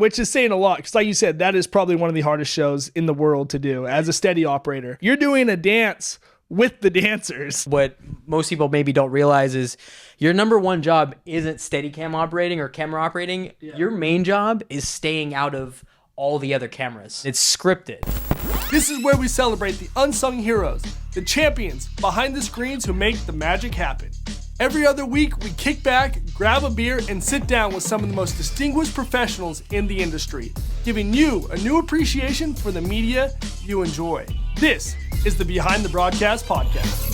which is saying a lot because, like you said, that is probably one of the hardest shows in the world to do as a Steady operator. You're doing a dance with the dancers. What most people maybe don't realize is your number one job isn't Steadicam operating or camera operating. Yeah. Your main job is staying out of all the other cameras. It's scripted. This is where we celebrate the unsung heroes, the champions behind the screens who make the magic happen. Every other week, we kick back, grab a beer, and sit down with some of the most distinguished professionals in the industry, giving you a new appreciation for the media you enjoy. This is the Behind the Broadcast podcast.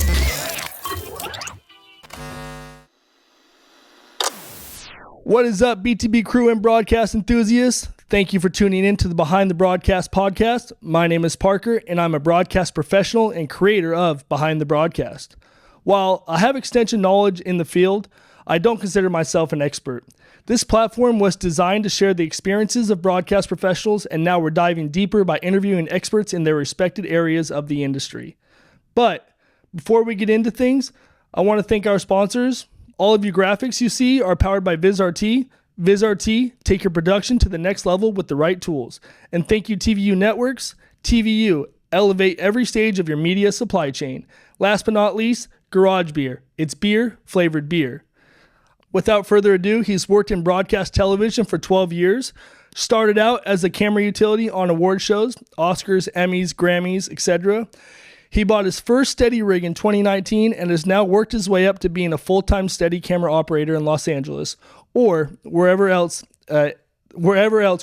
What is up, BTB crew and broadcast enthusiasts? Thank you for tuning in to the Behind the Broadcast podcast. My name is Parker, and I'm a broadcast professional and creator of Behind the Broadcast. While I have extensive knowledge in the field, I don't consider myself an expert. This platform was designed to share the experiences of broadcast professionals, and now we're diving deeper by interviewing experts in their respected areas of the industry. But before we get into things, I want to thank our sponsors. All of you graphics you see are powered by VizRT. VizRT, take your production to the next level with the right tools. And thank you, TVU Networks. TVU, elevate every stage of your media supply chain. Last but not least, Garage Beer. It's beer, flavored beer. Without further ado, he's worked in broadcast television for 12 years. Started out as a camera utility on award shows, Oscars, Emmys, Grammys, etc. He bought his first Steady rig in 2019 and has now worked his way up to being a full-time Steady camera operator in Los Angeles or wherever else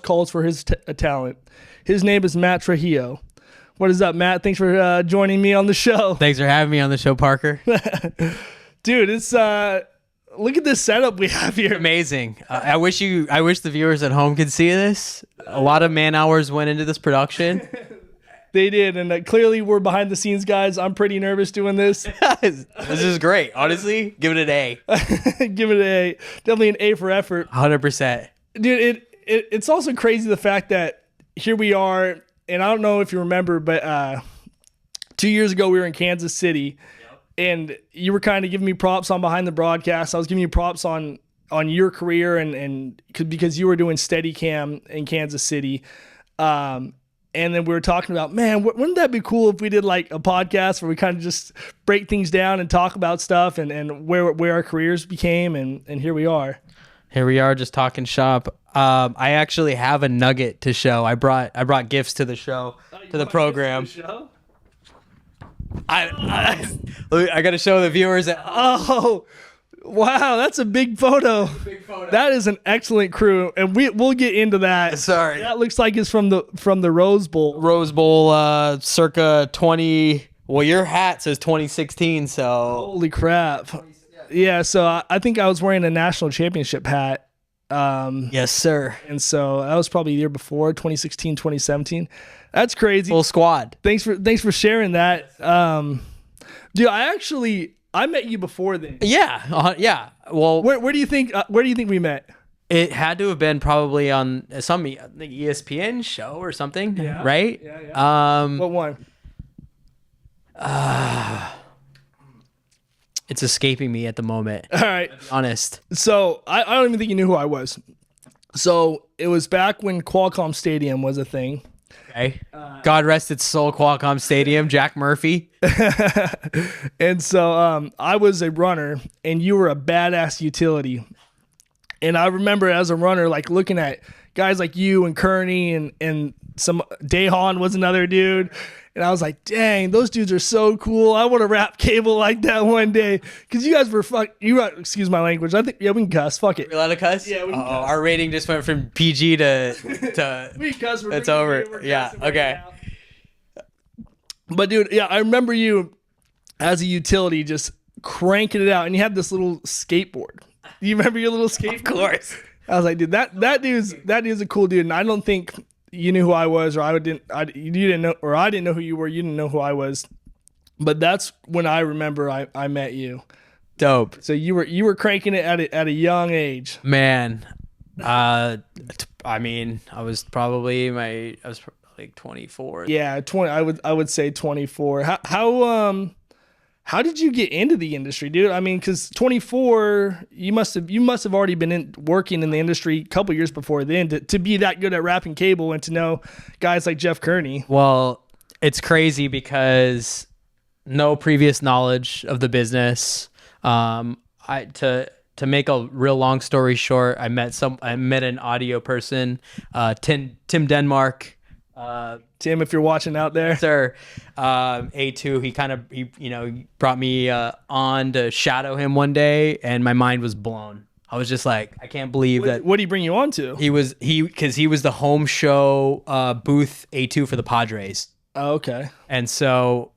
calls for his talent. His name is Matt Trujillo. What is up, Matt? Thanks for joining me on the show. Thanks for having me on the show, Parker. Dude, it's look at this setup we have here. Amazing. I wish the viewers at home could see this. A lot of man hours went into this production. They did, and clearly we're behind the scenes guys. I'm pretty nervous doing this. This is great. Honestly, give it an A. Give it an A. Definitely an A for effort. 100%. Dude, it's also crazy the fact that here we are, and I don't know if you remember, but 2 years ago we were in Kansas City, and you were kind of giving me props on Behind the Broadcast. I was giving you props on your career and because you were doing Steadicam in Kansas City. And then we were talking about, man, wouldn't that be cool if we did like a podcast where we kind of just break things down and talk about stuff and where our careers became, and here we are. Here we are just talking shop. I actually have a nugget to show. I brought gifts to the show, to the program. I got to show the viewers that. Oh, wow, that's a big photo. That is an excellent crew, and we'll get into that. Sorry, that looks like it's from the Rose Bowl. Rose Bowl, circa 20. Well, your hat says 2016, so holy crap. Yeah, so I think I was wearing a national championship hat. Yes, sir. And so that was probably the year before, 2016, 2017. That's crazy. Full squad. Thanks for sharing that. Dude, I met you before then. Yeah, yeah. Well, where do you think we met? It had to have been probably on some ESPN show or something, right? Yeah. What one? It's escaping me at the moment. All right. To be honest. So I don't even think you knew who I was. So it was back when Qualcomm Stadium was a thing. Okay. God rest its soul, Qualcomm Stadium, Jack Murphy. And so I was a runner, and you were a badass utility. And I remember as a runner, like looking at guys like you and Kearney and some Dahan was another dude. And I was like, dang, those dudes are so cool. I want to wrap cable like that one day. Because you guys were excuse my language. I think, we can cuss. Fuck it. We allowed to cuss? Yeah, we can cuss. Our rating just went from PG to we can cuss. It's over. Yeah, okay. Right, but dude, yeah, I remember you as a utility just cranking it out. And you had this little skateboard. You remember your little skateboard? Of course. I was like, dude, that dude's a cool dude. And I don't think you knew who I was, or I didn't know who you were. You didn't know who I was, but that's when I remember I met you. Dope. So you were cranking it at a young age. Man, I mean, I was probably like 24. Yeah, 20. I would say 24. How How did you get into the industry, dude? I mean, because 24, you must have already been working in the industry a couple years before then to be that good at wrapping cable and to know guys like Jeff Kearney. Well, it's crazy because no previous knowledge of the business. To make a real long story short, I met an audio person, Tim Denmark. Tim, if you're watching out there, sir, A2. He brought me on to shadow him one day, and my mind was blown. I was just like, I can't believe that. What did he bring you on to? Because he was the home show booth A2 for the Padres. Oh, okay. And so,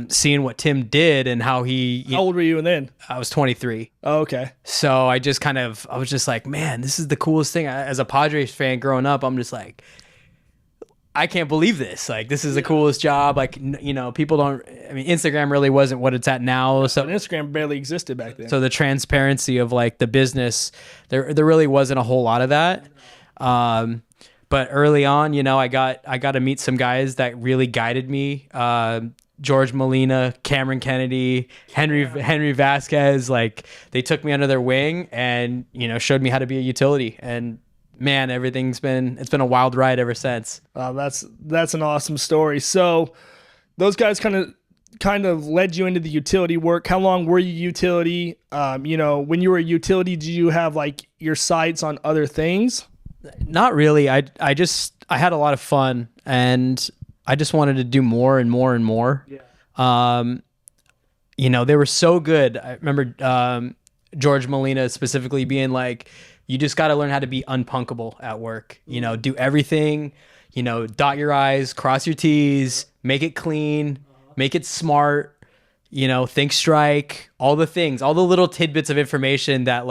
seeing what Tim did and how how old were you then? I was 23. Oh, okay. So I was just like, man, this is the coolest thing. As a Padres fan growing up, I'm just like, I can't believe this. Like, this is the coolest job. Like, people don't, Instagram really wasn't what it's at now. So Instagram barely existed back then. So the transparency of like the business, there really wasn't a whole lot of that. But early on, I got to meet some guys that really guided me. George Molina, Cameron Kennedy, Henry Vasquez, like they took me under their wing and, showed me how to be a utility. And man, it's been a wild ride ever since. That's an awesome story. So those guys kind of led you into the utility work. How long were you utility? When you were a utility, did you have like your sights on other things? Not really. I had a lot of fun and I just wanted to do more and more and more. Yeah. They were so good. I remember George Molina specifically being like, you just got to learn how to be unpunkable at work. Do everything, dot your I's, cross your T's, make it clean, make it smart, think strike, all the things, all the little tidbits of information that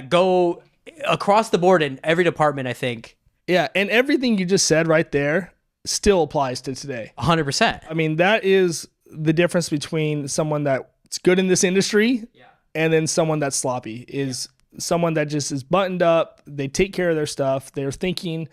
go across the board in every department, I think. Yeah. And everything you just said right there still applies to today. 100%. I mean, that is the difference between someone that's good in this industry and then someone that's sloppy is someone that just is buttoned up. They take care of their stuff. They're thinking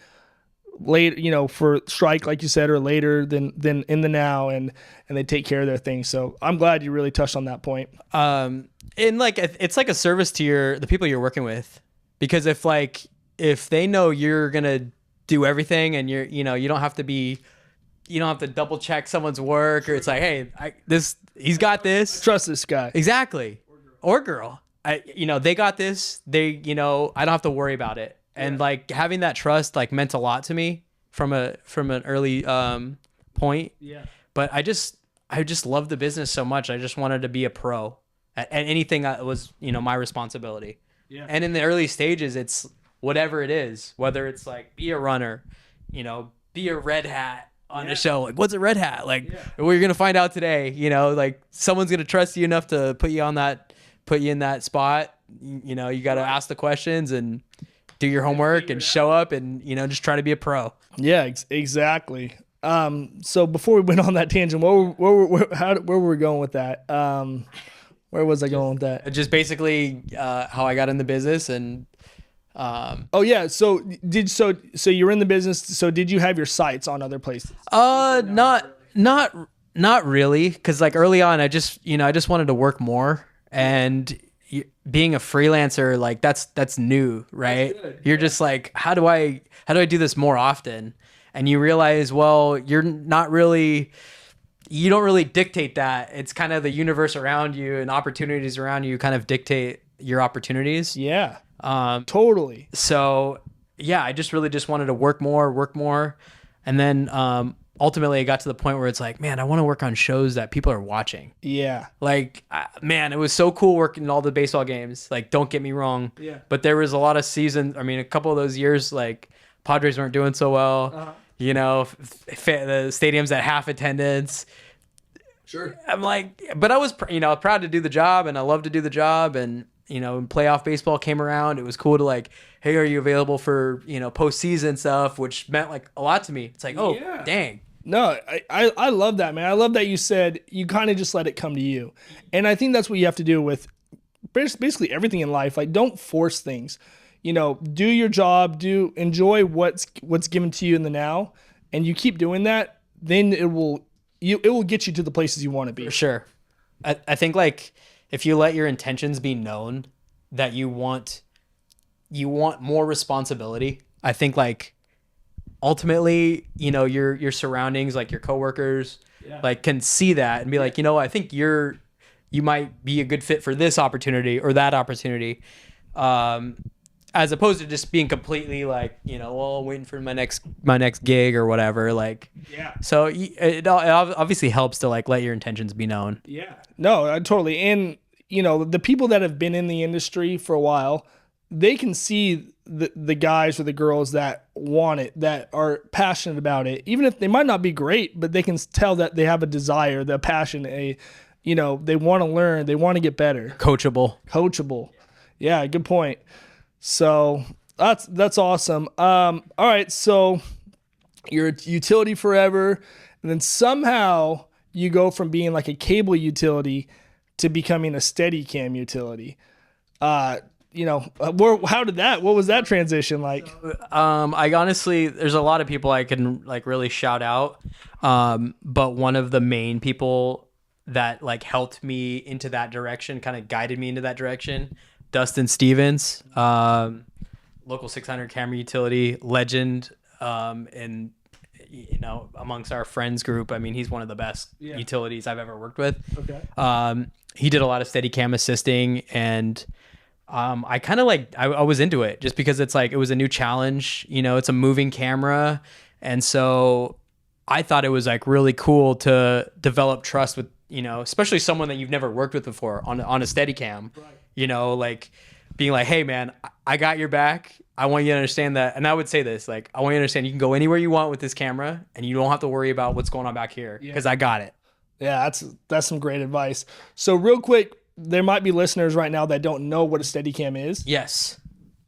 later, for strike, like you said, or later than in the now, and they take care of their things. So I'm glad you really touched on that point. And like, it's like a service to the people you're working with, because if they know you're going to do everything and you don't have to double check someone's work, or it's like, hey, he's got this. Trust this guy. Exactly. Or girl. They got this. I don't have to worry about it. And like having that trust like meant a lot to me from an early point. Yeah. But I just loved the business so much. I just wanted to be a pro at anything that was, my responsibility. Yeah. And in the early stages, it's whatever it is, whether it's like be a runner, be a red hat on a show. Like, what's a red hat? Like, we're going to find out today, like someone's going to trust you enough to put you in that spot. You got to ask the questions and do your homework and show up and, just try to be a pro. Yeah, exactly. So before we went on that tangent, where were we going with that? Where was I going with that? Just basically how I got in the business and. So you're in the business. So did you have your sights on other places? Not really. Cause like early on, I just wanted to work more, and being a freelancer, like that's new, right? You're just like, how do I do this more often? And you realize, well, you don't really dictate that. It's kind of the universe around you and opportunities around you kind of dictate your opportunities. Yeah. Totally. So yeah, I just wanted to work more. And then, ultimately I got to the point where it's like, man, I want to work on shows that people are watching. Yeah. Like, man, it was so cool working all the baseball games. Like, don't get me wrong. Yeah. But there was a lot of seasons. A couple of those years, like Padres weren't doing so well. Uh-huh. The stadium's at half attendance. Sure. I'm like, but I was, proud to do the job, and I love to do the job. And, playoff baseball came around. It was cool to like, hey, are you available for, postseason stuff, which meant like a lot to me. It's like, oh, yeah. Dang. No, I love that, man. I love that you said you kind of just let it come to you. And I think that's what you have to do with basically everything in life. Like, don't force things. Do your job, enjoy what's given to you in the now, and you keep doing that, then it will, it will get you to the places you want to be. For sure. I think like if you let your intentions be known that you want more responsibility, I think like ultimately, you know, your surroundings, like your coworkers, like can see that and be like, you know, I think you might be a good fit for this opportunity or that opportunity. As opposed to just being completely like, you know, well, waiting for my next gig or whatever. Like, so it obviously helps to like let your intentions be known. Yeah. No, I totally. And, you know, the people that have been in the industry for a while, they can see the guys or the girls that want it, that are passionate about it, even if they might not be great, but they can tell that they have a desire, the passion, you know, they want to learn, they want to get better. Coachable. Yeah, good point. So that's awesome. All right, so you're a utility forever, and then somehow you go from being like a cable utility to becoming a Steadicam utility. You know, what was that transition like? I honestly, there's a lot of people I can like really shout out. But one of the main people that like helped me into that direction, kind of guided me into that direction, Dustin Stevens, local 600 camera utility legend. And you know, amongst our friends group, I mean, he's one of the best utilities I've ever worked with. Okay. He did a lot of Steadicam assisting, and I kind of like, I was into it just because it's like, it was a new challenge, you know, it's a moving camera. And so I thought it was like really cool to develop trust with, you know, especially someone that you've never worked with before on a Steadicam, you know, like being like, hey man, I got your back. I want you to understand that. And I would say this, like, I want you to understand you can go anywhere you want with this camera and you don't have to worry about what's going on back here because I got it. Yeah, that's some great advice. So real quick, there might be listeners right now that don't know what a Steadicam is. Yes.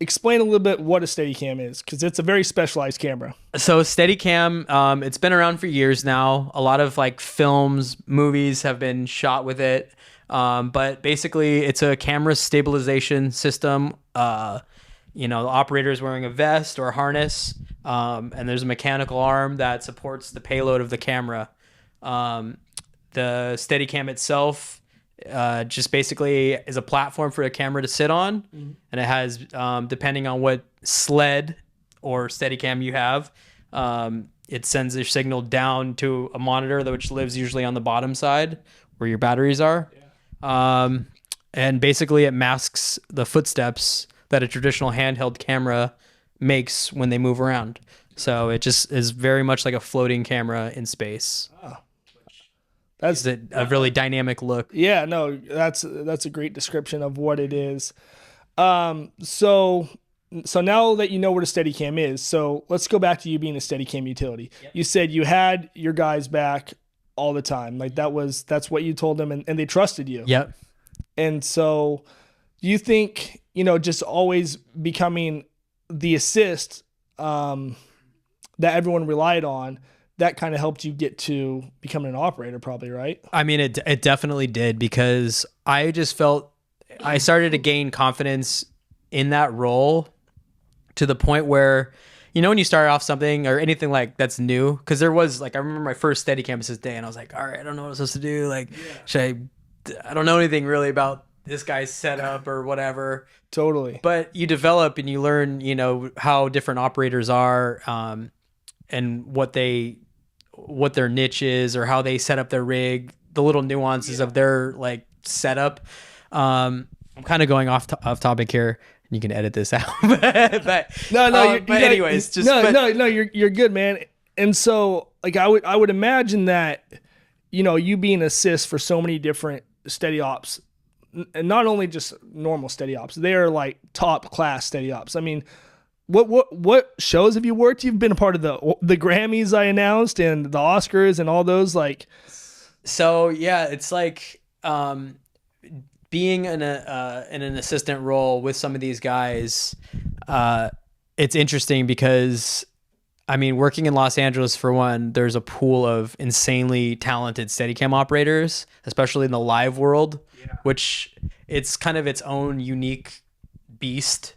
Explain a little bit what a Steadicam is, because it's a very specialized camera. So Steadicam, it's been around for years now. A lot of like films, movies have been shot with it. But basically it's a camera stabilization system. You know, the operator is wearing a vest or a harness, and there's a mechanical arm that supports the payload of the camera. The Steadicam itself just basically is a platform for a camera to sit on, and it has, depending on what sled or Steadicam you have, it sends your signal down to a monitor which lives usually on the bottom side where your batteries are. And basically it masks the footsteps that a traditional handheld camera makes when they move around. So it just is very much like a floating camera in space. Oh. That's a really dynamic look. Yeah, no, that's a great description of what it is. So now that you know what a Steadicam is, so let's go back to you being a Steadicam utility. Yep. You said you had your guys back all the time. Like that's what you told them, and they trusted you. Yep. And so do you think, you know, just always becoming the assist that everyone relied on, that kind of helped you get to becoming an operator probably, right? I mean, it definitely did, because I just felt I started to gain confidence in that role to the point where, you know, when you start off something or anything like that's new, because there was like, I remember my first Steadicam assist day and I was like, all right, I don't know what I'm supposed to do. Like, I don't know anything really about this guy's setup or whatever. Totally. But you develop and you learn, you know, how different operators are, and what their niche is or how they set up their rig, the little nuances of their like setup. I'm kind of going off topic here. You can edit this out. but you're good, man. And so like I would imagine that, you know, you being assist for so many different steady ops, and not only just normal steady ops, they are like top class steady ops. I mean, what shows have you worked? You've been a part of the Grammys I announced and the Oscars and all those, like. So yeah, it's like being in an assistant role with some of these guys. It's interesting because, I mean, working in Los Angeles for one, there's a pool of insanely talented Steadicam operators, especially in the live world, which it's kind of its own unique beast.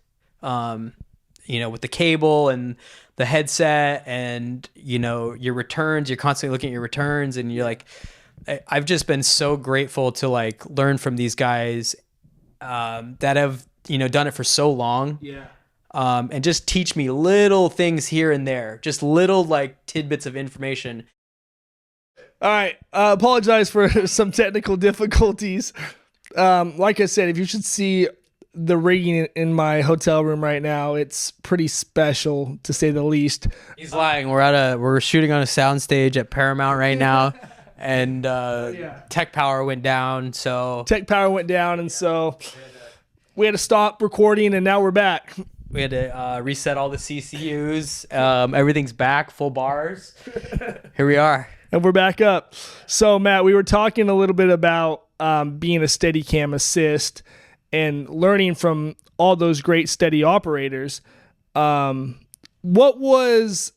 with the cable and the headset and, your returns, you're constantly looking at your returns, and you're like, I've just been so grateful to like learn from these guys that have, done it for so long. Yeah. And just teach me little things here and there, just little like tidbits of information. All right. Apologize for some technical difficulties. Like I said, if you should see the rigging in my hotel room right now, it's pretty special to say the least. He's lying. We're shooting on a soundstage at Paramount right now, and tech power went down. So we had to stop recording, and now we're back. We had to reset all the CCUs. Everything's back, full bars. Here we are. And we're back up. So, Matt, we were talking a little bit about being a Steadicam assist and learning from all those great Steady operators. What was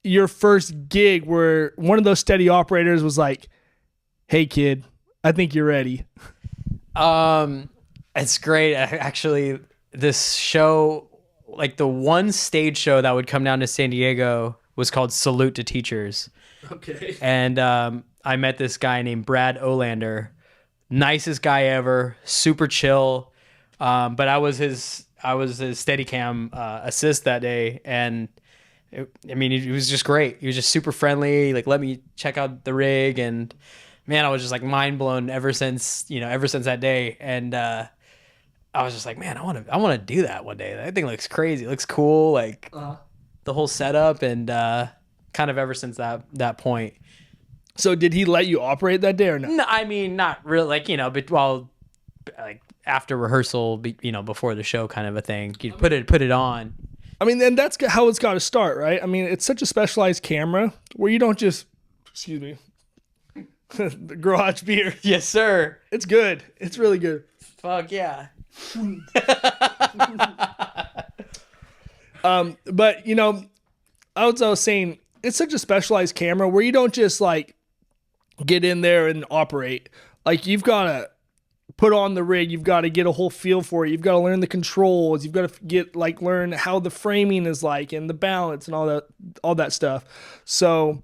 your first gig where one of those Steady operators was like, "Hey, kid, I think you're ready"? It's great. Actually, this show, like the one stage show that would come down to San Diego, was called Salute to Teachers. Okay. And I met this guy named Brad Olander. Nicest guy ever, super chill. But I was his Steadicam assist that day, and he was just great. He was just super friendly. Like, let me check out the rig, and man, I was just like mind blown ever since that day. And I was just like, man, I want to do that one day. That thing looks crazy. It looks cool, like the whole setup, and kind of ever since that point. So did he let you operate that day or no? No, I mean, not really, like, but like after rehearsal, before the show kind of a thing. You put it on. I mean, and that's how it's got to start, right? I mean, it's such a specialized camera where you don't just, excuse me, the garage beer. Yes, sir. It's good. It's really good. Fuck yeah. But I was saying, it's such a specialized camera where you don't just like get in there and operate. Like, you've got to put on the rig, you've got to get a whole feel for it, you've got to learn the controls, you've got to learn how the framing is like and the balance and all that stuff. So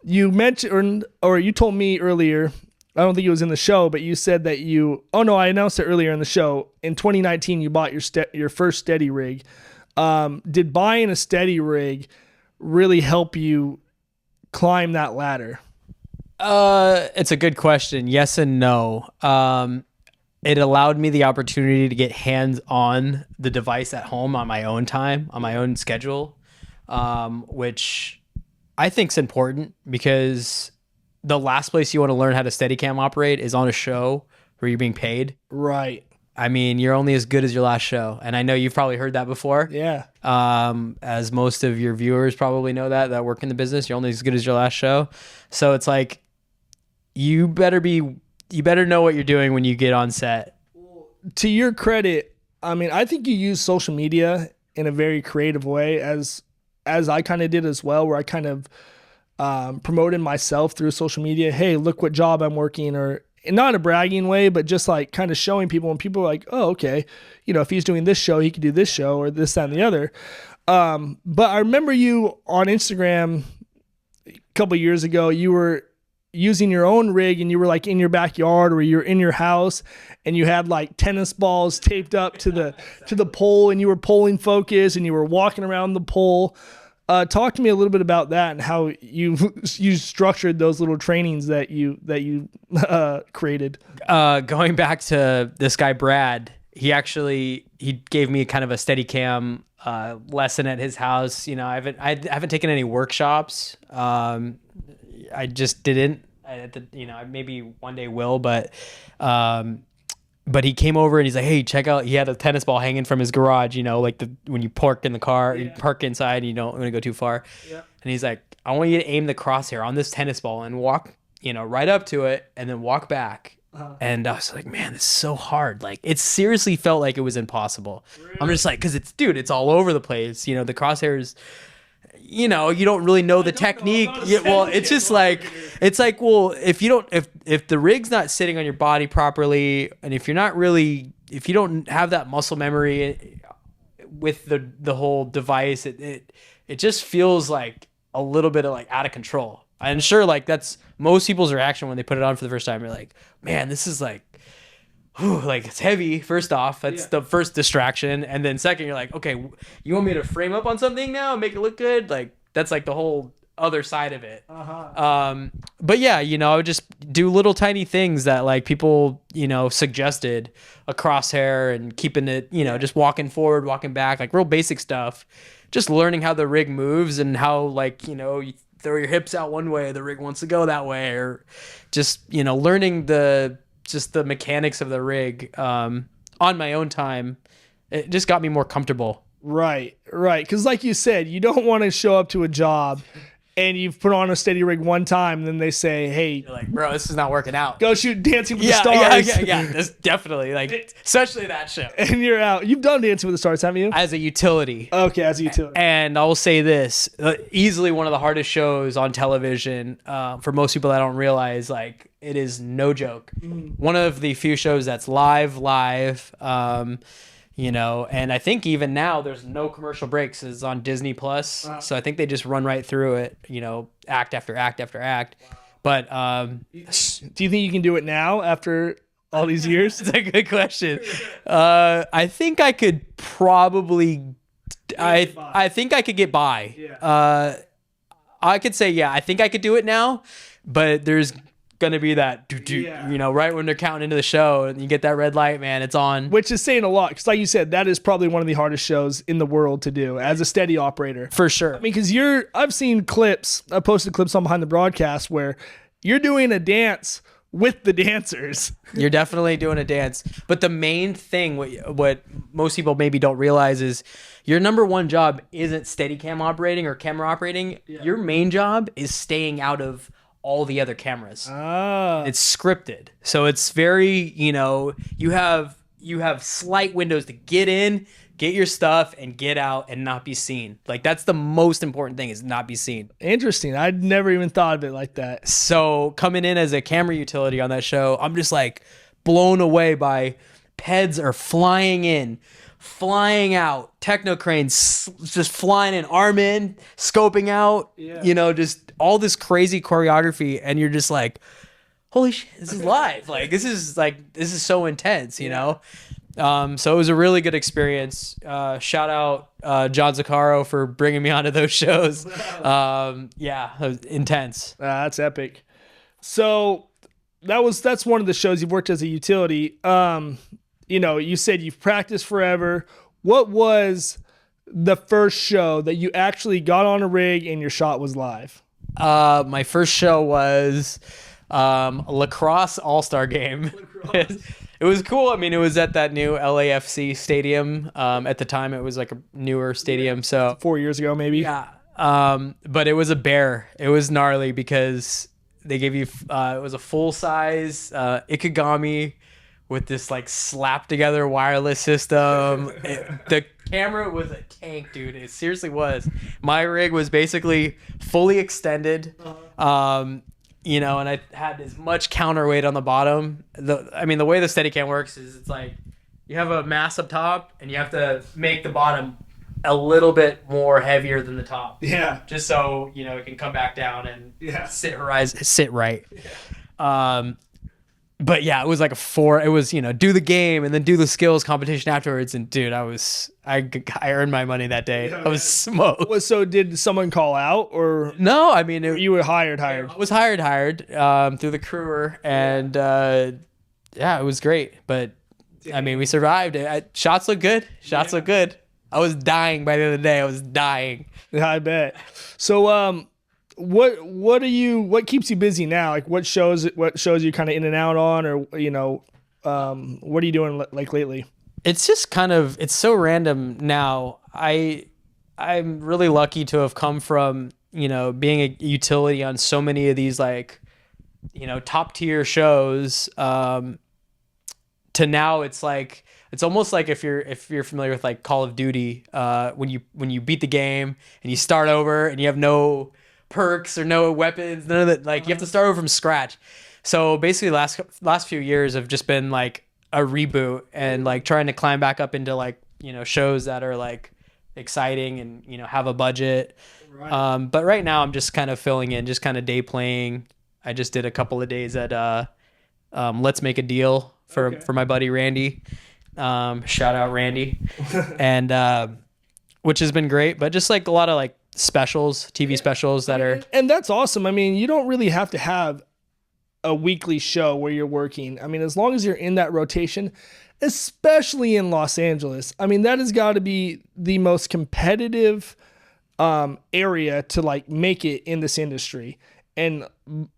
you mentioned, or you told me earlier, I don't think it was in the show, but you said that I announced it earlier in the show. In 2019, you bought your first Steady rig. Did buying a Steady rig really help you climb that ladder? It's a good question. Yes and no. It allowed me the opportunity to get hands on the device at home on my own time, on my own schedule, which I think is important, because the last place you want to learn how to Steadicam operate is on a show where you're being paid. Right. I mean, you're only as good as your last show. And I know you've probably heard that before. Yeah. As most of your viewers probably know that work in the business, you're only as good as your last show. So it's like, you better know what you're doing when you get on set. To your credit, I mean, I think you use social media in a very creative way, as I kind of did as well, where I kind of promoted myself through social media. Hey, look what job I'm working, or not in a bragging way, but just like kind of showing people, and people are like, oh, okay, if he's doing this show, he could do this show, or this, that, and the other. But I remember you on Instagram a couple of years ago, you were using your own rig, and you were like in your backyard, or you're in your house, and you had like tennis balls taped up to the pole, and you were pulling focus, and you were walking around the pole. Talk to me a little bit about that and how you structured those little trainings that you created. Going back to this guy Brad, he gave me kind of a Steadicam lesson at his house. I haven't taken any workshops. I just didn't. Maybe one day will, but he came over and he's like, hey, check out. He had a tennis ball hanging from his garage. Like when you park in the car, you park inside, and you don't want to go too far. Yeah. And he's like, I want you to aim the crosshair on this tennis ball and walk, right up to it, and then walk back. And I was like, man, this is so hard. Like, it seriously felt like it was impossible. Really? I'm just like, because it's all over the place. The crosshairs, you don't really know the technique. Well, it's just like, well, if the rig's not sitting on your body properly, and if you don't have that muscle memory with the whole device, it just feels like a little bit of like out of control. And sure, like that's most people's reaction when they put it on for the first time. You're like, man, this is like, whew, like it's heavy. First off, that's the first distraction. And then second, you're like, okay, you want me to frame up on something now and make it look good? Like that's like the whole other side of it. But yeah, you know, I would just do little tiny things that like people, you know, suggested, a crosshair and keeping it, you know, just walking forward, walking back, like real basic stuff. Just learning how the rig moves and how, like, you know, you throw your hips out one way, the rig wants to go that way, or just, you know, learning the mechanics of the rig on my own time. It just got me more comfortable. Right. Because like you said, you don't want to show up to a job and you've put on a Steady rig one time, and then they say, hey, you're like, bro, this is not working out. Go shoot Dancing with the Stars. Yeah. That's definitely, like, especially that show. And you're out. You've done Dancing with the Stars, haven't you? As a utility. Okay, as a utility. And I will say this, easily one of the hardest shows on television for most people that don't realize, like, it is no joke. One of the few shows that's live. You know, and I think even now there's no commercial breaks. It's on Disney Plus, so I think they just run right through it. You know, act after act after act. But do you think you can do it now after all these years? That's a good question. I think I could probably. I think I could get by. Yeah. I could say I think I could do it now, but there's gonna be that you know, right when they're counting into the show and you get that red light, man, it's on, which is saying a lot, because like you said, that is probably one of the hardest shows in the world to do as a steady operator, for sure. I mean, because I've seen clips, I posted clips on Behind the Broadcast where you're doing a dance with the dancers. You're definitely doing a dance, but the main thing, what most people maybe don't realize, is your number one job isn't Steadicam operating or camera operating. Your main job is staying out of all the other cameras. It's scripted, so it's very, you know, you have slight windows to get in, get your stuff, and get out and not be seen. Like, that's the most important thing, is not be seen. Interesting. I'd never even thought of it like that. So coming in as a camera utility on that show, I'm just like blown away by PEDs are flying in, flying out, techno cranes just flying in, arm in, scoping out, you know, just all this crazy choreography, and you're just like, holy shit, this is live. Like, this is so intense, you know? So it was a really good experience. Shout out John Zaccaro for bringing me onto those shows. It was intense. That's epic. So that's one of the shows you've worked as a utility. You know, you said you've practiced forever. What was the first show that you actually got on a rig and your shot was live? My first show was lacrosse all-star game. It was cool. I mean, it was at that new LAFC stadium. At the time, it was like a newer stadium. So 4 years ago, maybe. Yeah. But it was a bear. It was gnarly because they gave you it was a full-size Ikegami with this like slap together wireless system. The camera was a tank, dude. It seriously was. My rig was basically fully extended. You know, and I had as much counterweight on the bottom. I mean, the way the Steadicam works is it's like you have a mass up top and you have to make the bottom a little bit more heavier than the top. Yeah. Just so, you know, it can come back down and sit right. Yeah. But yeah, it was like it was, you know, do the game and then do the skills competition afterwards. And dude, I earned my money that day. I was smoked. So did someone call out, or? No, I mean, you were hired. I was hired through the crewer, and it was great. But I mean, we survived. Shots look good. Look good. I was dying by the end of the day. I was dying. Yeah, I bet. So, what keeps you busy now? Like, what shows you kind of in and out on, or, you know, what are you doing like lately? It's just it's so random now. I'm really lucky to have come from, you know, being a utility on so many of these, like, you know, top tier shows, to now it's like, it's almost like if you're familiar with like Call of Duty, when you beat the game and you start over and you have no perks or no weapons, none of that, like, you have to start over from scratch. So basically last few years have just been like a reboot and like trying to climb back up into, like, shows that are like exciting and have a budget. Right. But right now I'm just kind of filling in, just kind of day playing. I just did a couple of days at Let's Make a Deal for my buddy Randy. Shout out Randy. And which has been great, but just like a lot of like specials, TV specials that are. And that's awesome. I mean, you don't really have to have a weekly show where you're working. I mean, as long as you're in that rotation, especially in Los Angeles, I mean, that has got to be the most competitive area to like make it in this industry. And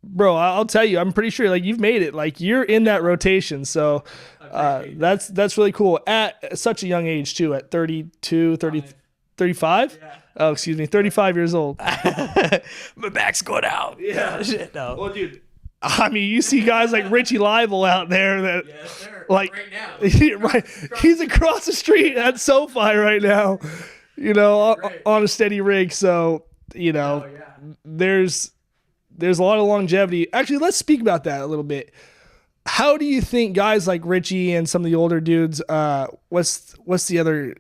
bro, I'll tell you, I'm pretty sure like you've made it, like you're in that rotation. So that's really cool at such a young age too, at 32, 30, 35. Yeah. Oh, excuse me. 35 years old. My back's going out. Yeah. Shit, no. Well, dude, I mean, you see guys like Richie Livel out there that like right now. right, he's across the street at SoFi right now, on a steady rig. So, there's a lot of longevity. Actually, let's speak about that a little bit. How do you think guys like Richie and some of the older dudes, what's the other,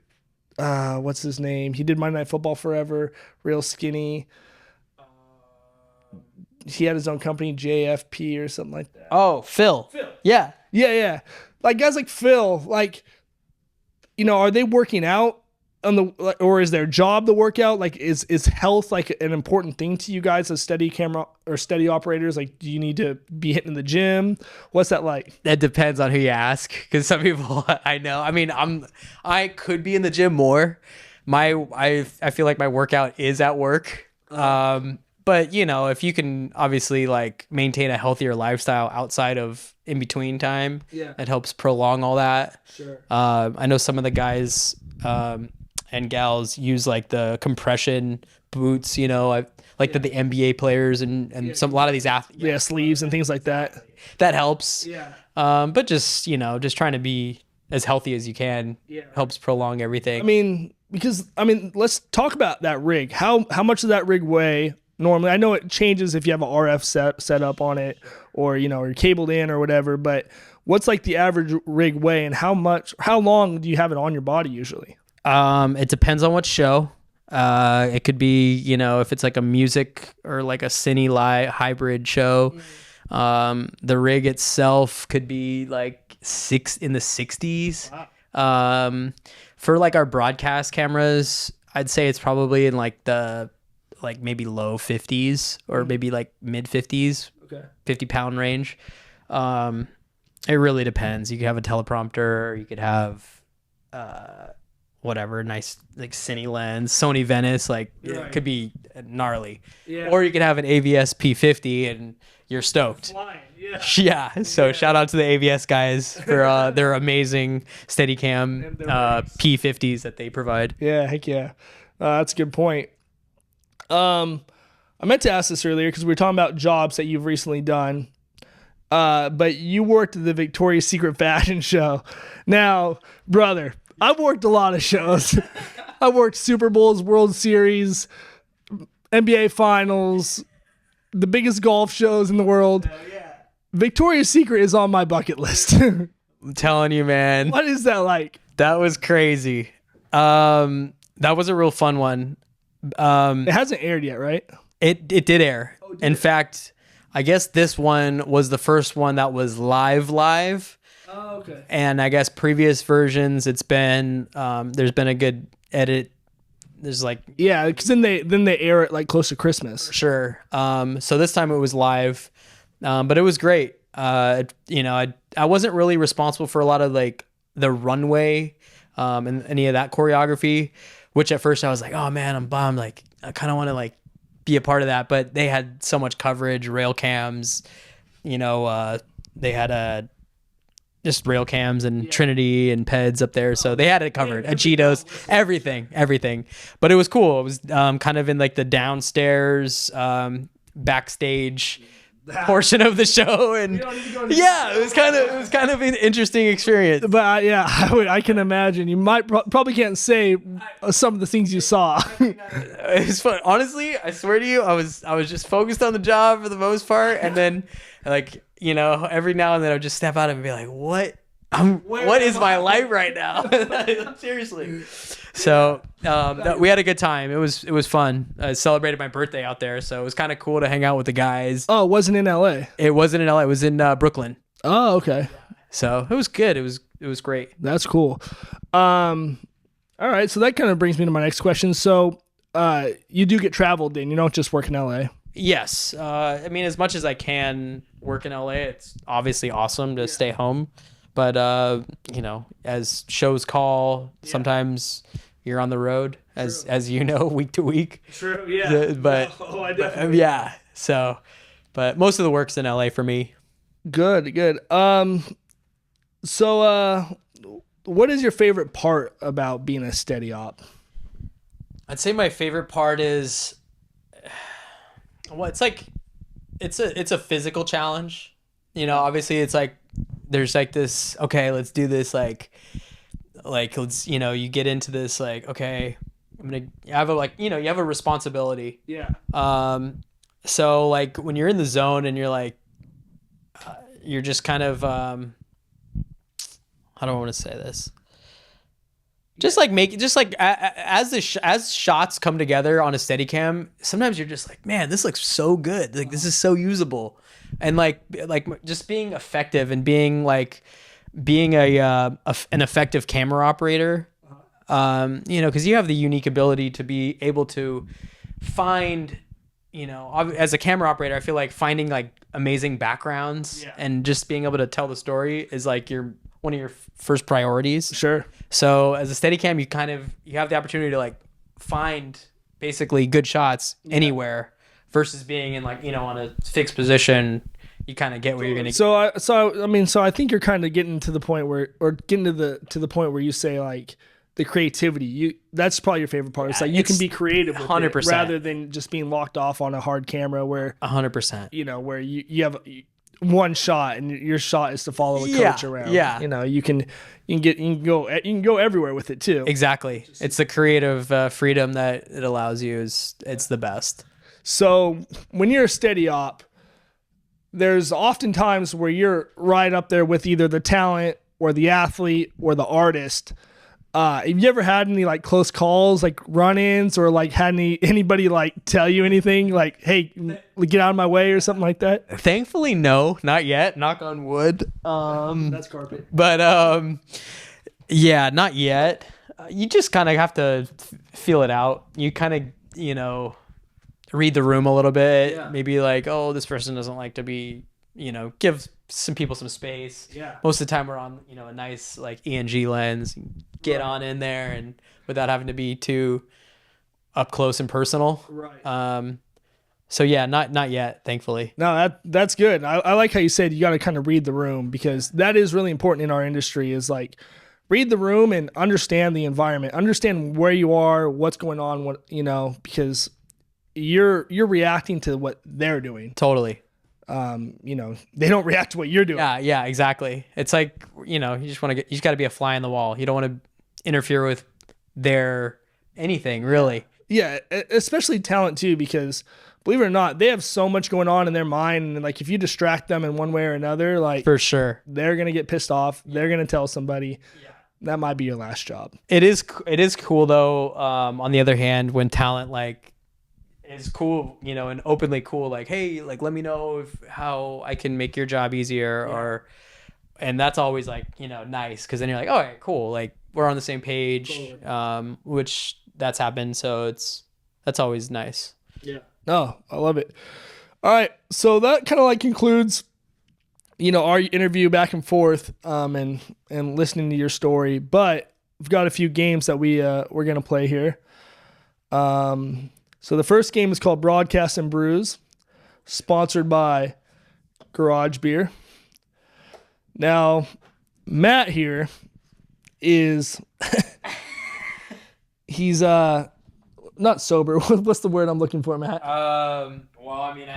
what's his name? He did Monday Night Football forever, real skinny. He had his own company, JFP or something like that. Oh, Phil. Yeah. Yeah. Like guys like Phil, like, are they working out or is their job the workout? Like, is health like an important thing to you guys as Steadicam or Steady operators? Like, do you need to be hitting the gym? What's that like? That depends on who you ask. Because some people I know. I mean, I could be in the gym more. I feel like my workout is at work. But if you can obviously like maintain a healthier lifestyle outside of in between time, it helps prolong all that. Sure. I know some of the guys and gals use like the compression boots, the NBA players and a lot of these athletes. Yeah, sleeves and things like that. That helps. Yeah. But just trying to be as healthy as you can helps prolong everything. I mean, let's talk about that rig. How much does that rig weigh? Normally, I know it changes if you have an RF set up on it or, you're cabled in or whatever, but what's like the average rig weigh and how long do you have it on your body usually? It depends on what show. It could be, if it's like a music or like a cine hybrid show, the rig itself could be like in the 60s. Wow. For like our broadcast cameras, I'd say it's probably in like the maybe low 50s or maybe like mid 50s, 50-pound range. It really depends. You could have a teleprompter, or you could have whatever nice like cine lens, Sony Venice, it could be gnarly. Yeah. Or you could have an AVS P50 and you're stoked. Flying. Yeah. So shout out to the AVS guys for their amazing Steadicam P50s that they provide. Yeah, heck yeah. That's a good point. I meant to ask this earlier because we were talking about jobs that you've recently done. But you worked at the Victoria's Secret fashion show. Now, brother, I've worked a lot of shows. I've worked Super Bowls, World Series, NBA Finals, the biggest golf shows in the world. Yeah. Victoria's Secret is on my bucket list. I'm telling you, man. What is that like? That was crazy. That was a real fun one. It hasn't aired yet, right? It did air. In fact, I guess this one was the first one that was live. Oh, okay. And I guess previous versions, it's been there's been a good edit. There's because then they air it like close to Christmas. Sure. So this time it was live, but it was great. I wasn't really responsible for a lot of like the runway and any of that choreography. Which at first I was like, oh man, I'm bummed. Like I kind of want to like be a part of that, but they had so much coverage, rail cams, they had just rail cams and Trinity and Peds up there. So they had it covered. Agitos, everything. But it was cool. It was kind of in like the downstairs backstage portion of the show, and it was kind of an interesting experience. But I can imagine you might probably can't say some of the things you saw. It's fun. Honestly, I swear to you, I was just focused on the job for the most part, and then every now and then I would just step out and be like, what What is my life right now? Seriously. So we had a good time. It was fun. I celebrated my birthday out there, so it was kind of cool to hang out with the guys. Oh, it wasn't in LA. It wasn't in LA. It was in Brooklyn. Oh, okay. So it was good. It was great. That's cool. All right, so that kind of brings me to my next question. So you do get traveled then, you don't just work in LA? Yes. I mean, as much as I can work in LA, it's obviously awesome to stay home. But, as shows call, sometimes you're on the road, as you know, week to week. True, yeah. I definitely. Yeah. So, but most of the work's in LA for me. Good. So what is your favorite part about being a steady op? I'd say my favorite part is, well, it's like, it's a physical challenge. Obviously it's like, there's like this, okay, let's do this. Like let's, you get into this, like, okay, you have a responsibility. Yeah. So like when you're in the zone and you're like, you're just kind of, I don't want to say this. Just like as shots come together on a Steadicam, sometimes you're just like, man, this looks so good. Like this is so usable, and like just being effective and being an effective camera operator. Because you have the unique ability to be able to find, as a camera operator, I feel like finding like amazing backgrounds and just being able to tell the story is like one of your first priorities. Sure. So as a Steadicam, you have the opportunity to like find basically good shots anywhere versus being in like, on a fixed position. You kind of get where you're going to get. So I think you're kind of getting to the point where, to the point where you say like the creativity, that's probably your favorite part. It's like you can be creative with 100%. It rather than just being locked off on a hard camera where 100%, where you have one shot and your shot is to follow a coach around. Yeah. You can go everywhere with it too. Exactly. It's the creative freedom that it allows you it's the best. So when you're a steady op, there's often times where you're right up there with either the talent or the athlete or the artist. Have you ever had any like close calls, like run-ins, or like had anybody like tell you anything like, hey, get out of my way or something like that? Thankfully, no, not yet. Knock on wood. That's carpet. But yeah, not yet. You just kind of have to feel it out. You kind of, read the room a little bit. Yeah. Maybe like, oh, this person doesn't like to be, give some people some space. Yeah. Most of the time we're on, a nice like ENG lens. Get on in there and without having to be too up close and personal. Right. So yeah, not yet, thankfully. No, that's good. I like how you said you got to kind of read the room, because that is really important in our industry, is like read the room and understand the environment, understand where you are, what's going on, because you're reacting to what they're doing. Totally. They don't react to what you're doing. Yeah, exactly. It's like, you just got to be a fly on the wall. You don't want to interfere with their anything, really. Yeah, especially talent too, because believe it or not, they have so much going on in their mind, and like if you distract them in one way or another, like for sure, they're gonna get pissed off. They're gonna tell somebody. Yeah. That might be your last job. It is cool though. On the other hand, when talent like is cool, and openly cool, like, hey, like let me know how I can make your job easier, and that's always like, nice, because then you're like, all right, cool, like we're on the same page. Totally. Which that's happened, so that's always nice. Yeah. No, I love it. All right, so that kind of like concludes, our interview back and forth, and listening to your story. But we've got a few games that we're gonna play here. So the first game is called Broadcast and Brews, sponsored by Garage Beer. Now, Matt here is he's not sober. What's the word I'm looking for, Matt? Well, I mean,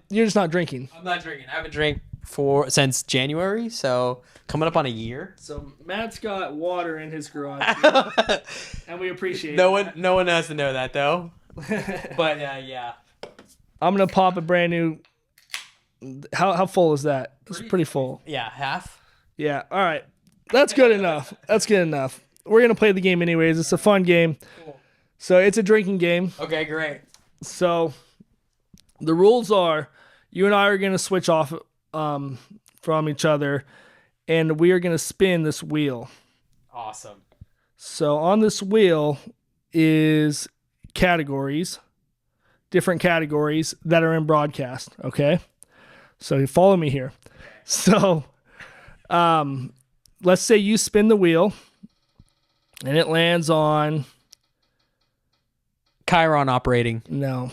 you're just not drinking. I'm not drinking. I haven't drank since January, so coming up on a year. So Matt's got water in his garage, and we appreciate it. No one has to know that though. But yeah. I'm gonna pop a brand new. How full is that? It's pretty full. Yeah, half. Yeah. All right. That's good enough. That's good enough. We're gonna play the game anyways. It's a fun game. Cool. So it's a drinking game. Okay, great. So the rules are, you and I are gonna switch off from each other, and we are gonna spin this wheel. Awesome. So on this wheel is categories, different categories that are in broadcast. Okay. So you follow me here. So, let's say you spin the wheel and it lands on Chiron operating. no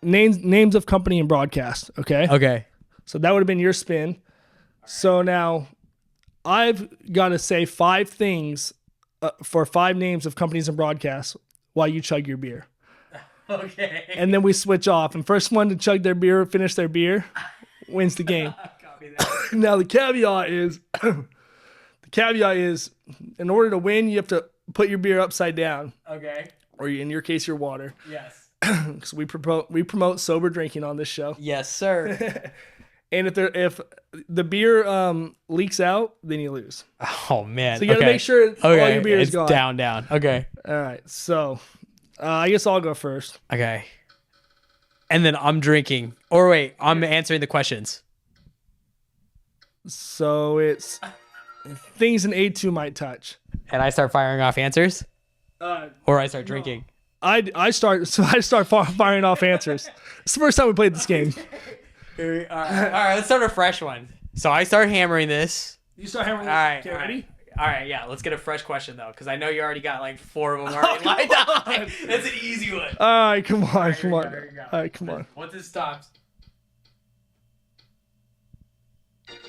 names of company and broadcast. Okay. Okay. So that would have been your spin. So now I've got to say 5 things for 5 names of companies and broadcasts while you chug your beer. Okay. And then we switch off. And first one to chug their beer, finish their beer, wins the game. Copy that. Now the caveat is, in order to win, you have to put your beer upside down, Okay. or in your case, your water. Yes. Because we promote sober drinking on this show. Yes, sir. And if the beer leaks out, then you lose. Oh man. So you got to make sure all your beer is it's gone. down. Okay. All right. So I guess I'll go first. Okay. And then I'm drinking. Or wait, I'm answering the questions. So it's things an A2 might touch. And I start firing off answers? Or I start drinking? I start firing off answers. It's the first time we played this game. All right, let's start a fresh one. So I start hammering this. You start hammering. All right. Okay, ready? All right, yeah. Let's get a fresh question though, because I know you already got like 4 of them already lined up. That's an easy one. All right, come on. Here we go. All right, come on. Once it stops.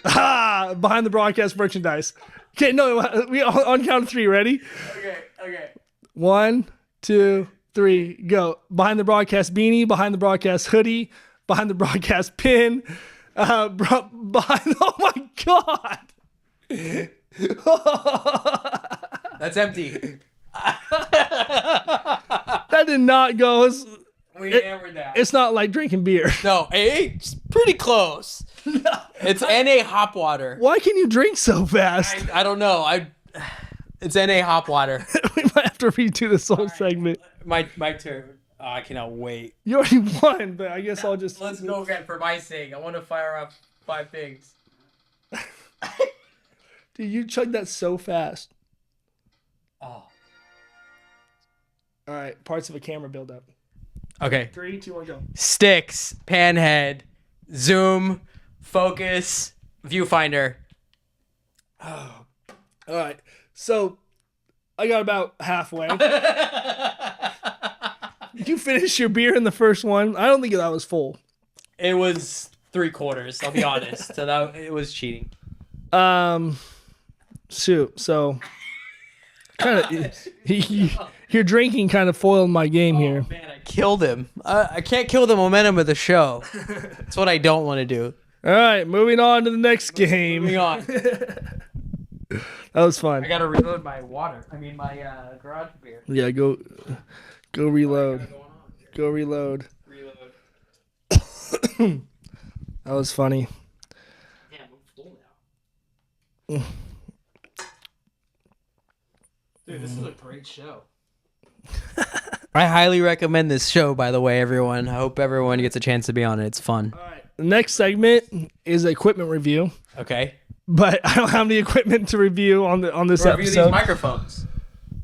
Ah, behind the broadcast merchandise. Okay, no, we on count of 3. Ready? Okay. 1, 2, 3, go. Behind the broadcast beanie, behind the broadcast hoodie, behind the broadcast pin, behind. Oh my god. That's empty. That did not go. We hammered that. It's not like drinking beer. No, it's pretty close. No. It's NA hop water. Why can you drink so fast? I don't know. It's NA hop water. We might have to redo this whole segment. My turn. Oh, I cannot wait. You already won, but I guess I'll just. Let's go again for my sake. I want to fire off 5 things. Dude, you chugged that so fast. Oh. All right, parts of a camera buildup. Okay. 3, 2, 1, go. Sticks, panhead, zoom, focus, viewfinder. Oh. All right. So I got about halfway. You finished your beer in the first one. I don't think that was full. It was 3/4. I'll be honest. So it was cheating. Shoot. So kind of your drinking kind of foiled my game here. Man, I killed him. I can't kill the momentum of the show. That's what I don't want to do. All right, moving on to the next game. Moving on. That was fun. I gotta reload my water. I mean my garage beer. Yeah, go reload. Go reload. Reload. That was funny. Damn, I'm full now. Dude, this is a great show. I highly recommend this show, by the way, everyone. I hope everyone gets a chance to be on it. It's fun. All right. The next segment is equipment review, Okay. but I don't have any equipment to review on this Review episode. these microphones.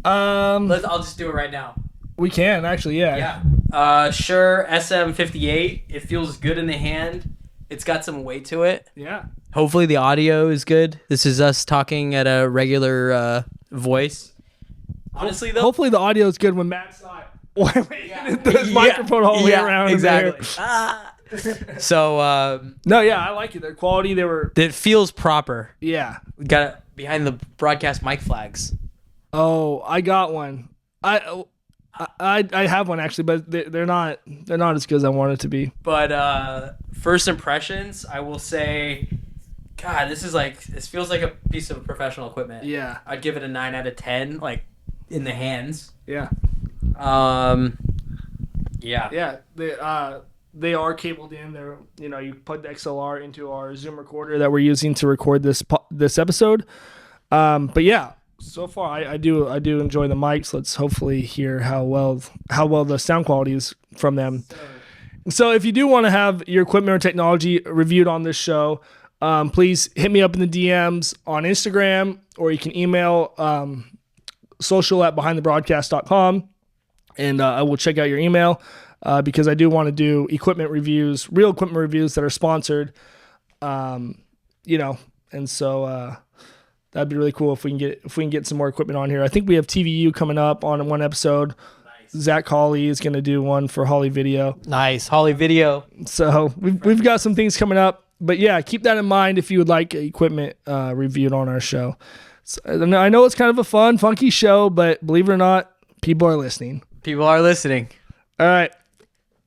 I'll just do it right now. We can actually, yeah. Yeah. Shure SM58. It feels good in the hand. It's got some weight to it. Yeah. Hopefully the audio is good. This is us talking at a regular voice. Honestly, though. Hopefully the audio is good when Matt's not waving the microphone all the way around. Exactly. So No, yeah, I like it. Their quality, they were. it feels proper. Yeah. We got it behind the broadcast mic flags. Oh, I got one. I have one actually, but they're not as good as I want it to be. But first impressions, I will say, God, this feels like a piece of professional equipment. Yeah. I'd give it a 9 out of 10, like in the hands. Yeah. Yeah. Yeah. they are cabled in. They're, you plug the XLR into our Zoom recorder that we're using to record this episode. But yeah, so far I do enjoy the mics. Let's hopefully hear how well the sound quality is from them. So if you do want to have your equipment or technology reviewed on this show, please hit me up in the DMs on Instagram, or you can email social@behindthebroadcast.com, and I will check out your email because I do want to do real equipment reviews that are sponsored, and so that'd be really cool if we can get some more equipment on here. I think we have TVU coming up on one episode. Zach Hawley is going to do one for Hawley Video. Nice. Hawley Video. So we've got some things coming up. But yeah, keep that in mind if you would like equipment reviewed on our show. So, I know it's kind of a fun, funky show, but believe it or not, people are listening. People are listening. All right.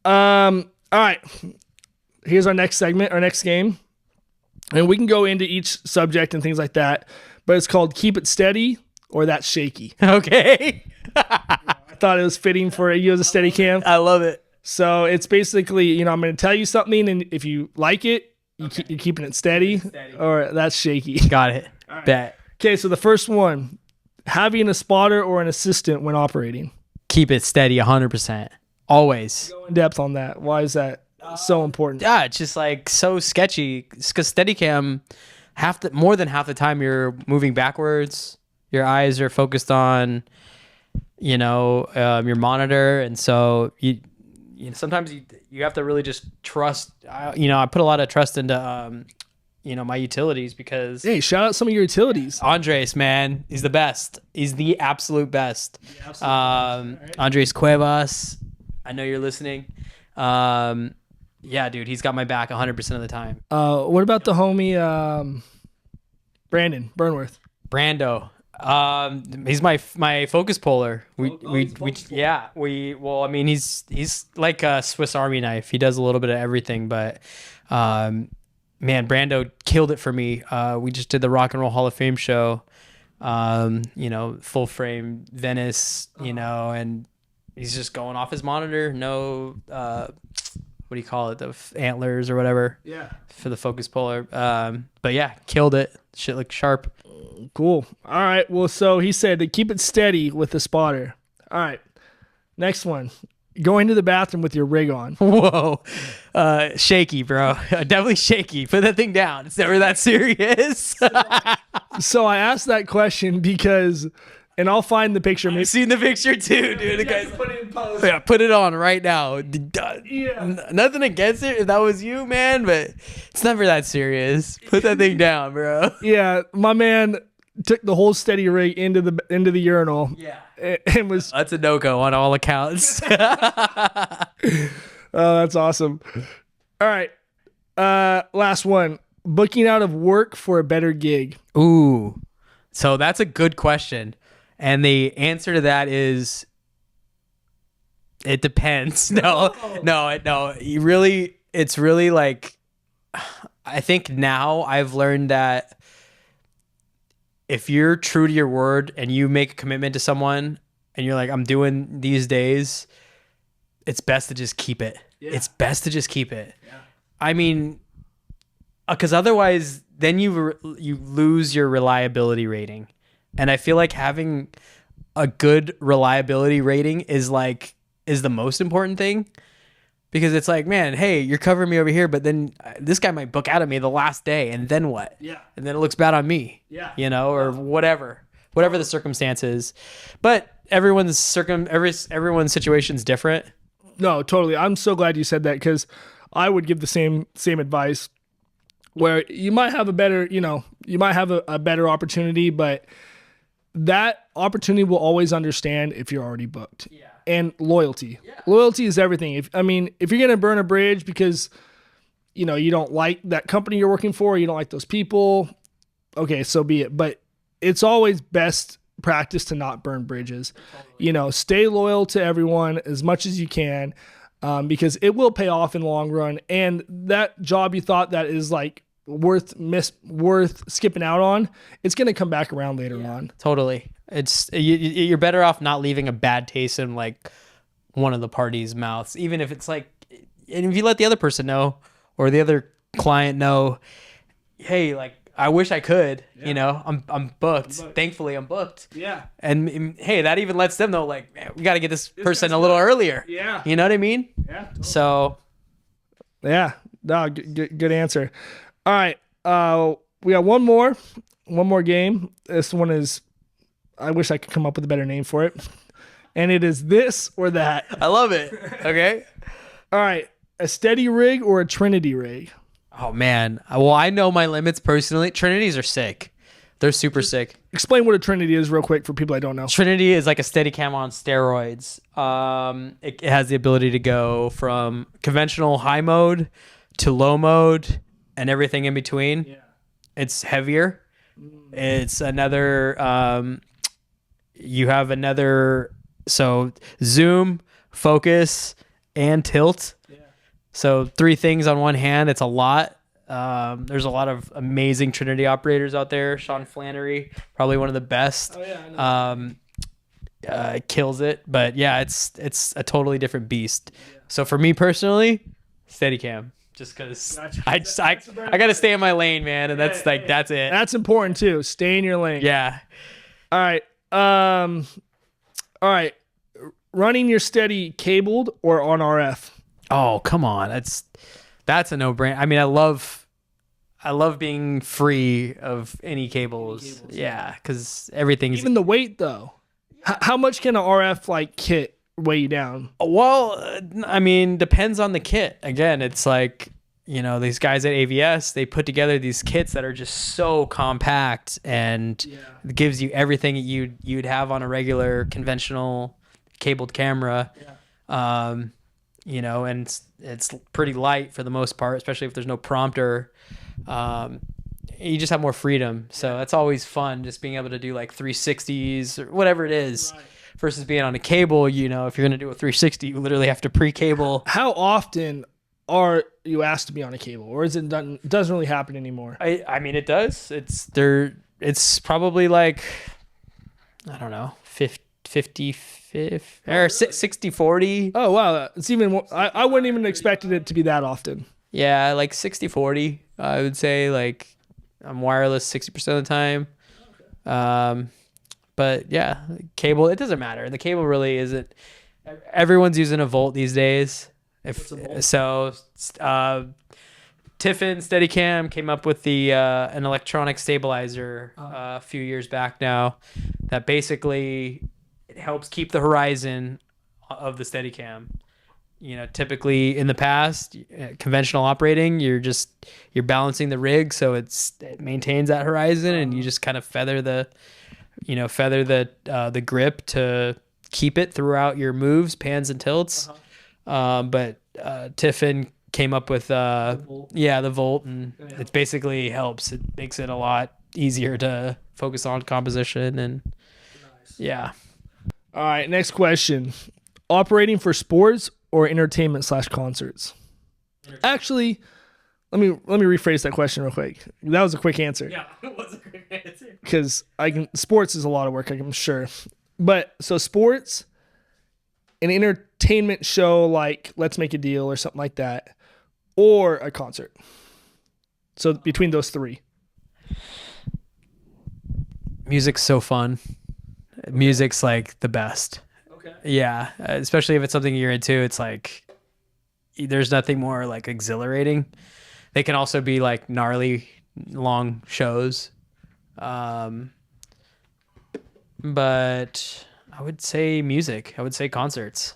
All right. Here's our next segment, our next game. And we can go into each subject and things like that. But it's called Keep It Steady or That's Shaky. Okay. I thought it was fitting for you as a Steadicam. I love it. So it's basically, I'm going to tell you something, and if you like it, you're keeping it steady, or that's shaky. Got it. Right. Bet. Okay, so the first one, having a spotter or an assistant when operating. Keep it steady 100%. Always. Go in depth on that. Why is that so important? Yeah, it's just like so sketchy. Because Steadicam, more than half the time you're moving backwards. Your eyes are focused on your monitor, and so sometimes you have to really just trust. I put a lot of trust into my utilities because hey, shout out some of your utilities. Andres, man, he's the best. He's the absolute best. Right. Andres Cuevas, I know you're listening. Yeah, dude, he's got my back 100% of the time. What about the homie Brandon Burnworth? Brando. He's my focus puller. He's like a Swiss Army knife. He does a little bit of everything, but man, Brando killed it for me. We just did the Rock and Roll Hall of Fame show, full frame Venice, and he's just going off his monitor. No, what do you call it? The antlers or whatever. Yeah. For the focus puller. But yeah, killed it. Shit looked sharp. Cool. All right. Well, so he said to keep it steady with the spotter. All right. Next one. Going to the bathroom with your rig on. Whoa. Shaky, bro. Definitely shaky. Put that thing down. It's never that serious. So I asked that question because, and I'll find the picture. I've seen the picture too, dude. The guy's put it in post. Yeah, put it on right now. Yeah. Nothing against it if that was you, man, but it's never that serious. Put that thing down, bro. Yeah, my man took the whole Steady rig into the urinal. Yeah. And was That's a no-go on all accounts. Oh, that's awesome. All right. Last one. Booking out of work for a better gig. Ooh. So that's a good question. And the answer to that is it depends. No. It's really like, I think now I've learned that if you're true to your word and you make a commitment to someone and you're like, I'm doing these days, it's best to just keep it. Yeah. It's best to just keep it. Yeah. I mean, because otherwise then you lose your reliability rating. And I feel like having a good reliability rating is the most important thing, because it's like, man, hey, you're covering me over here, but then this guy might book out of me the last day, and then what? Yeah. And then it looks bad on me. Yeah. Or whatever the circumstances. But everyone's situation's different. No, totally. I'm so glad you said that, because I would give the same advice, where you might have a better, a better opportunity, but that opportunity will always understand if you're already booked. Yeah. And loyalty. Yeah. Loyalty is everything. If you're going to burn a bridge because, you don't like that company you're working for, you don't like those people, okay, so be it. But it's always best practice to not burn bridges. Totally. Stay loyal to everyone as much as you can, because it will pay off in the long run. And that job you thought that is like worth skipping out on, it's going to come back around later on. Totally. It's you're better off not leaving a bad taste in like one of the parties' mouths, even if it's like if you let the other person know or the other client know, hey, like I wish I could, I'm booked. Thankfully I'm booked. Yeah. And hey, that even lets them know, like, man, we got to get this person a little earlier. Yeah. You know what I mean? Yeah. Totally. So yeah, no, good answer. All right. We got one more game. This one is, I wish I could come up with a better name for it. And it is this or that. I love it. Okay. All right. A Steady rig or a Trinity rig? Oh man. Well, I know my limits personally. Trinities are sick. They're super sick. Explain what a Trinity is real quick for people I don't know. Trinity is like a Steadicam on steroids. It has the ability to go from conventional high mode to low mode and everything in between. Yeah. It's heavier. It's another, you have another, so zoom, focus, and tilt. Yeah. So 3 things on one hand. It's a lot. There's a lot of amazing Trinity operators out there. Sean Flannery, probably one of the best. Oh, yeah, kills it. But yeah, it's a totally different beast. Yeah. So for me personally, Steadicam. Just because I got to stay in my lane, man, and that's that's it. That's important too. Stay in your lane. Yeah. All right. All right. Running your Steady cabled or on RF? Oh, come on. That's a no-brainer. I mean, I love being free of any cables. Yeah, because everything's even the weight though. How much can an RF like kit weigh you down? Well, I mean, depends on the kit. Again, it's like, these guys at AVS, they put together these kits that are just so compact and it gives you everything you'd have on a regular conventional cabled camera. Yeah. And it's pretty light for the most part, especially if there's no prompter. You just have more freedom. So that's always fun, just being able to do like 360s or whatever it is. Right. Versus being on a cable, if you're going to do a 360, you literally have to pre-cable. How often are you asked to be on a cable, or is it doesn't really happen anymore? I mean, it does. It's probably like, I don't know, 50 or 60-40. Oh, wow. It's even more, I wouldn't even expected it to be that often. Yeah, like 60-40. I would say like I'm wireless 60% of the time. Okay. But yeah, cable, it doesn't matter. The cable really isn't. Everyone's using a volt these days. Tiffin Steadicam came up with an electronic stabilizer a few years back now that basically it helps keep the horizon of the Steadicam. Typically in the past, conventional operating, you're balancing the rig so it maintains that horizon, and you just kind of feather the grip to keep it throughout your moves, pans and tilts. But Tiffin came up with the volt, and it basically helps. It makes it a lot easier to focus on composition and yeah. All right, next question. Operating for sports or entertainment / concerts? Actually, let me rephrase that question real quick. That was a quick answer. Yeah, it was a quick answer. Because sports is a lot of work, I'm sure. But so sports, an entertainment show like Let's Make a Deal or something like that, or a concert. So between those 3. Music's so fun. Okay. Music's like the best. Okay. Yeah, especially if it's something you're into. It's like there's nothing more like exhilarating. They can also be like gnarly long shows. But I would say music. I would say concerts.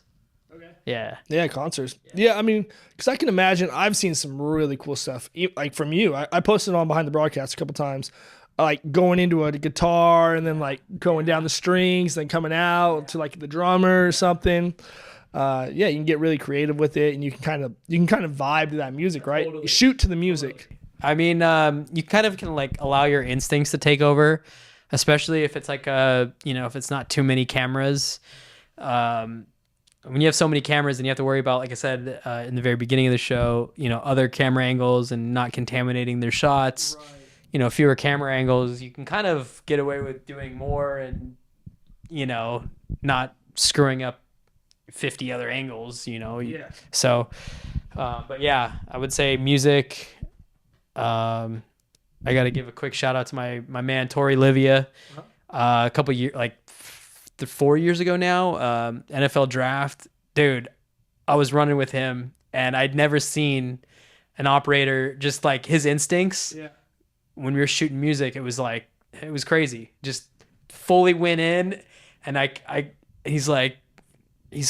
Okay. Yeah. Yeah, concerts. Yeah, I mean, because I can imagine I've seen some really cool stuff. Like from you, I posted on Behind the Broadcast a couple times, like going into a guitar and then like going down the strings, then coming out to like the drummer or something. You can get really creative with it, and you can kind of vibe to that music, right? Totally. You shoot to the music. I mean, you kind of can like allow your instincts to take over, especially if it's like if it's not too many cameras. When you have so many cameras, and you have to worry about, like I said in the very beginning of the show, other camera angles and not contaminating their shots. Right. Fewer camera angles, you can kind of get away with doing more and not screwing up 50 other angles. Yeah. So But yeah, I would say music. I got to give a quick shout out to my man Tori Livia. A couple years, like 4 years ago now, NFL draft, dude. I was running with him, and I'd never seen an operator just like his instincts. Yeah. When we were shooting music, it was crazy. Just fully went in, and he's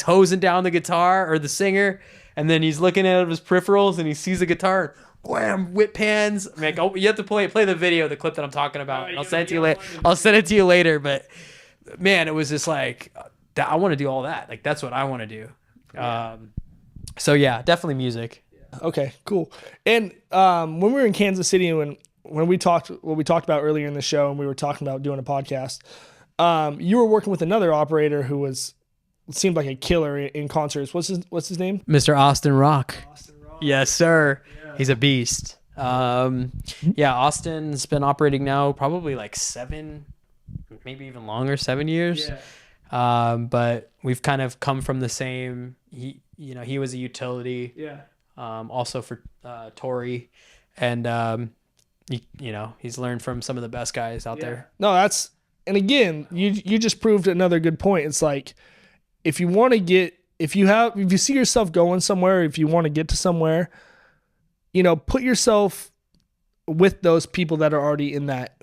hosing down the guitar or the singer, and then he's looking at his peripherals and he sees the guitar. Wham! Whip pans. I'm like, oh, you have to play the video, the clip that I'm talking about. I'll send it to you later. I'll send it to you later. But man, it was just like, I want to do all that. Like that's what I want to do. So yeah, definitely music. Okay, cool. And when we were in Kansas City, when we talked, what we talked about earlier in the show, and we were talking about doing a podcast, you were working with another operator who seemed like a killer in concerts. What's his name? Mr. Austin Rock. Yes, sir. Yeah. He's a beast. Yeah, Austin's been operating now probably like 7, maybe even longer, 7 years. Yeah. But we've kind of come from the same. He was a utility. Yeah. Also for Tori, and he's learned from some of the best guys out there. No, and again, you just proved another good point. It's like if you want to get. If you see yourself going somewhere, if you want to get to somewhere, put yourself with those people that are already in that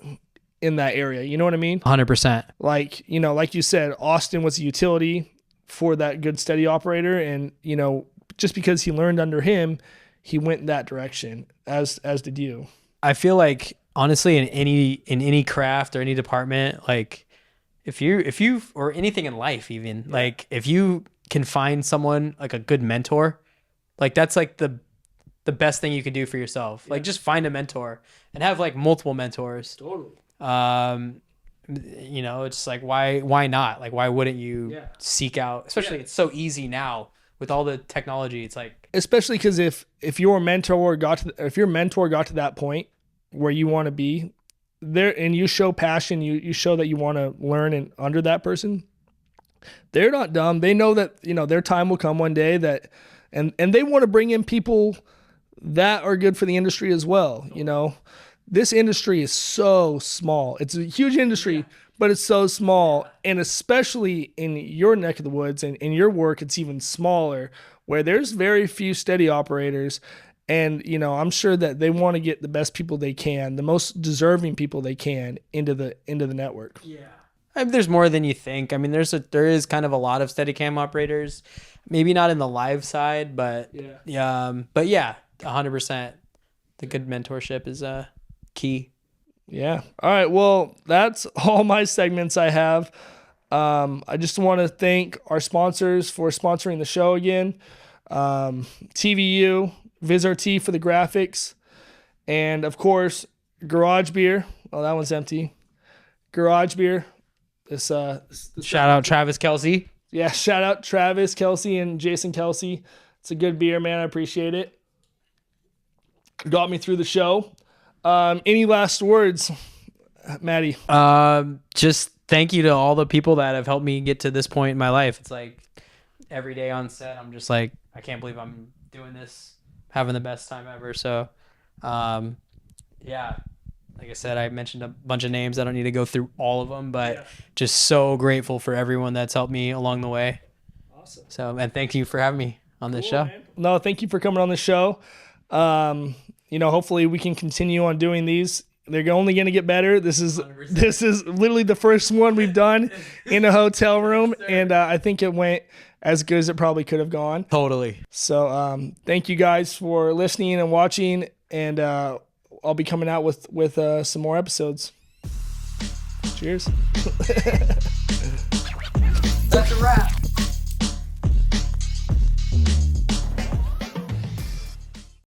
area. You know what I mean? 100%. Like you said, Austin was a utility for that good steady operator. And, just because he learned under him, he went in that direction, as did you. I feel like honestly in any craft or any department, like if you or anything in life, even like if you can find someone like a good mentor, like that's like the best thing you can do for yourself. Yeah. Like just find a mentor and have like multiple mentors. Totally. It's like why not? Like why wouldn't you seek out? Especially it's so easy now with all the technology. It's like especially because if your mentor got to that point where you want to be there, and you show passion, you show that you want to learn and under that person. They're not dumb. They know that, their time will come one day and they want to bring in people that are good for the industry as well. This industry is so small. It's a huge industry, but it's so small. And especially in your neck of the woods and in your work, it's even smaller, where there's very few steady operators. And, I'm sure that they want to get the best people they can, the most deserving people they can into the network. Yeah. There's more than you think. I mean, there is kind of a lot of Steadicam operators, maybe not in the live side, but 100%. The good mentorship is key. Yeah. All right. Well, that's all my segments I have. I just want to thank our sponsors for sponsoring the show again. TVU, VizRT for the graphics, and of course, Garage Beer. Oh, that one's empty. Garage Beer. This shout out Travis Kelsey. Yeah, shout out Travis Kelsey and Jason Kelsey. It's a good beer, man. I appreciate it. Got me through the show. Any last words, Maddie? Just thank you to all the people that have helped me get to this point in my life. It's like every day on set, I'm just like, I can't believe I'm doing this, having the best time ever. So, like I said, I mentioned a bunch of names. I don't need to go through all of them, but just so grateful for everyone that's helped me along the way. Awesome. So, and thank you for having me on this show. Man. No, thank you for coming on the show. Hopefully we can continue on doing these. They're only going to get better. This is literally the first one we've done in a hotel room, and I think it went as good as it probably could have gone. Totally. So, thank you guys for listening and watching, and I'll be coming out with some more episodes. Cheers. That's a wrap.